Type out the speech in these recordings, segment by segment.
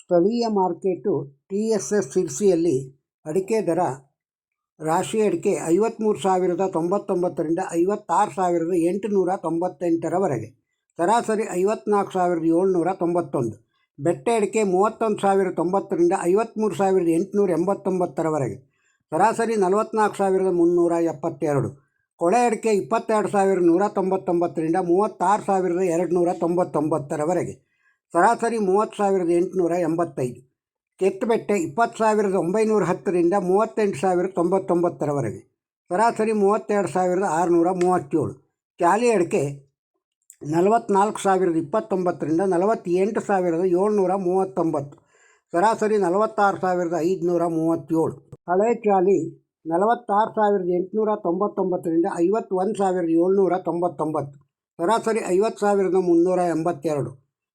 ಸ್ಥಳೀಯ market TSS ಸಿರ್ಸಿಯಲ್ಲಿ ಅಡಿಕೆ ದರ ರಾಶಿ ಅಡಿಕೆ 53,099ರಿಂದ 56,898ರವರೆಗೆ, ಸರಾಸರಿ 54,791. ಬೆಟ್ಟೆ ಅಡಿಕೆ 31,090ರಿಂದ 53,889ರವರೆಗೆ, ಸರಾಸರಿ 44,372. ಕೊಳೆ ಅಡಿಕೆ 22,199ರಿಂದ 36,299ರವರೆಗೆ, ಸರಾಸರಿ 30,885. ಕೆತ್ತಬೆಟ್ಟೆ 20,910ರಿಂದ 38,099ರವರೆಗೆ, ಸರಾಸರಿ 32,637. ಚಾಲಿ ಅಡಿಕೆ 44,029ರಿಂದ 48,739, ಸರಾಸರಿ 46,537. ಹಳೆ ಚಾಲಿ 46,899ರಿಂದ 51,799, ಸರಾಸರಿ 50,382.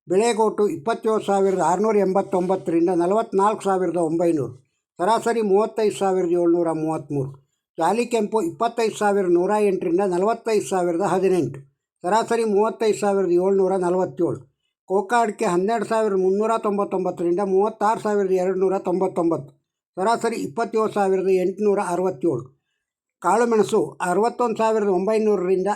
ಬಿಳೆಗೋಟು 27,689ರಿಂದ 44,900, ಸರಾಸರಿ 35,733. ಚಾಲಿ ಕೆಂಪು 25,108ರಿಂದ 45,018, ಸರಾಸರಿ 35,747. ಕೋಕಾ ಅಡಿಕೆ 12,399ರಿಂದ 36,299, ಸರಾಸರಿ 27,867. ಕಾಳುಮೆಣಸು 61,900ರಿಂದ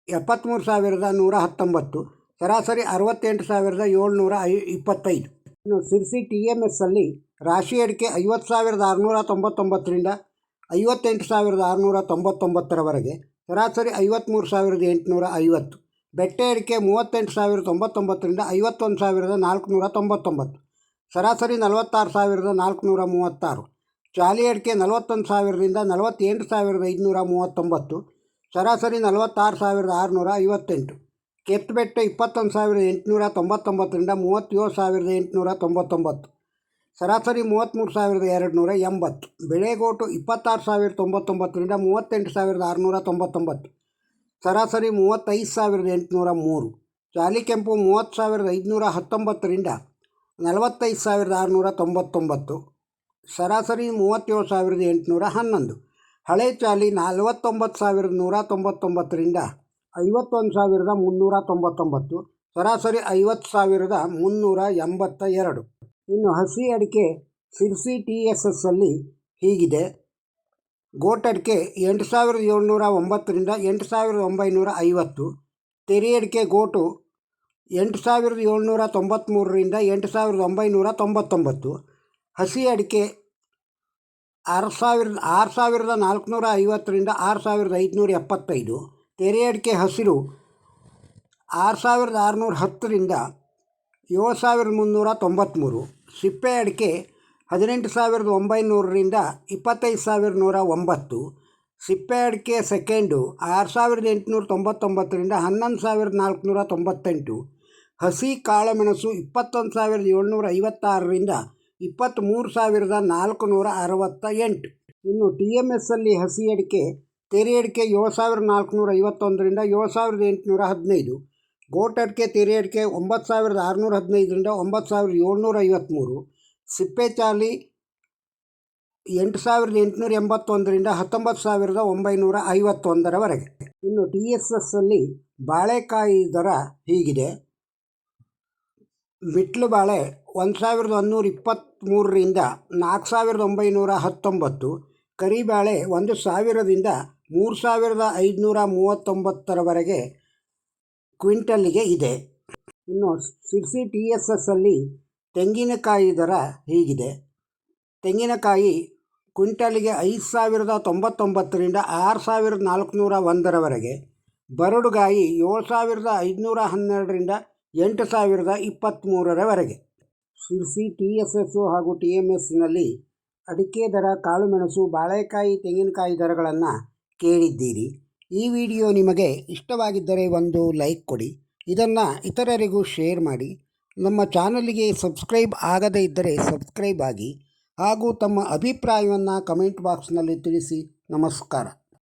73,119, ಸರಾಸರಿ 68,725. ಇನ್ನು ಸಿರ್ಸಿ TMS ಅಲ್ಲಿ ರಾಶಿ ಅಡಿಕೆ 50,699ರಿಂದ 58,699ರವರೆಗೆ, ಸರಾಸರಿ 53,850. ಬೆಟ್ಟೆ ಅಡಿಕೆ 38,099ರಿಂದ 51,499, ಸರಾಸರಿ 46,436. ಚಾಲಿ ಅಡಿಕೆ 41,000ರಿಂದ 48,539, ಸರಾಸರಿ 46,658. ಕೆತ್ತಬೆಟ್ಟೆ 21,899ರಿಂದ 37,899, ಸರಾಸರಿ 33,280. ಬಿಳೆಗೋಟು 26,099ರಿಂದ 38,699, ಸರಾಸರಿ 35,803. ಚಾಲಿ ಕೆಂಪು 30,519ರಿಂದ 45,699, ಸರಾಸರಿ 37,811. ಹಳೆ ಚಾಲಿ 49,199ರಿಂದ 51,399, ಸರಾಸರಿ 50,382. ಇನ್ನು ಹಸಿ ಅಡಿಕೆ ಸಿರ್ಸಿ TSS ಅಲ್ಲಿ ಹೀಗಿದೆ. ಗೋಟಡಿಕೆ 8,709ರಿಂದ 8,950. ತೆರಿ ಅಡಿಕೆ ಗೋಟು 8,793ರಿಂದ 8,999. ಹಸಿ ಅಡಿಕೆ 6,450ರಿಂದ 6,575. ತೆರೆ ಅಡಿಕೆ ಹಸಿರು 6,610ರಿಂದ 7,393. ಸಿಪ್ಪೆ ಅಡಿಕೆ 18,900ರಿಂದ 25,109. ಸಿಪ್ಪೆ ಅಡಿಕೆ ಸೆಕೆಂಡು 6,899ರಿಂದ 11,498. ಹಸಿ ಕಾಳುಮೆಣಸು 21,756ರಿಂದ 23,468. ಇನ್ನು TMS ಅಲ್ಲಿ ಹಸಿ ಅಡಿಕೆ ತೆರೆ ಅಡಿಕೆ 7,451ರಿಂದ 7,815. ಗೋಟಡಿಕೆ ತೆರೆ ಅಡಿಕೆ 9,615ರಿಂದ 9,753. ಸಿಪ್ಪೆ ಚಾಲಿ 8,881ರಿಂದ 19,951ರವರೆಗೆ. ಇನ್ನು TSS ಅಲ್ಲಿ ಬಾಳೆಕಾಯಿ ದರ ಹೀಗಿದೆ. ಬಿಟ್ಲು ಬಾಳೆ 1,123ರಿಂದ 4,919. ಕರಿಬಾಳೆ 1,000ದಿಂದ 3,539ರವರೆಗೆ ಕ್ವಿಂಟಲ್ಲಿಗೆ ಇದೆ. ಇನ್ನು ಸಿರ್ಸಿ TSS ಅಲ್ಲಿ ತೆಂಗಿನಕಾಯಿ ದರ ಹೀಗಿದೆ. ತೆಂಗಿನಕಾಯಿ ಕ್ವಿಂಟಲಿಗೆ 5,099ರಿಂದ 6,401ರವರೆಗೆ. ಬರಡುಗಾಯಿ 7,512ರಿಂದ 8,023ರವರೆಗೆ. ಸಿರ್ಸಿ TSS ಹಾಗೂ TMSನಲ್ಲಿ ಅಡಿಕೆ ದರ, ಕಾಳುಮೆಣಸು, ಬಾಳೆಕಾಯಿ, ತೆಂಗಿನಕಾಯಿ ದರಗಳನ್ನು ಕೇಳಿದ್ದೀರಿ. ಈ ವಿಡಿಯೋ ನಿಮಗೆ ಇಷ್ಟವಾಗಿದ್ದರೆ ಒಂದು ಲೈಕ್ ಕೊಡಿ. ಇದನ್ನು ಇತರರಿಗೂ ಶೇರ್ ಮಾಡಿ. ನಮ್ಮ ಚಾನಲಿಗೆ ಸಬ್ಸ್ಕ್ರೈಬ್ ಆಗದೇ ಇದ್ದರೆ ಸಬ್ಸ್ಕ್ರೈಬ್ ಆಗಿ ಹಾಗೂ ತಮ್ಮ ಅಭಿಪ್ರಾಯವನ್ನು ಕಮೆಂಟ್ ಬಾಕ್ಸ್ನಲ್ಲಿ ತಿಳಿಸಿ. ನಮಸ್ಕಾರ.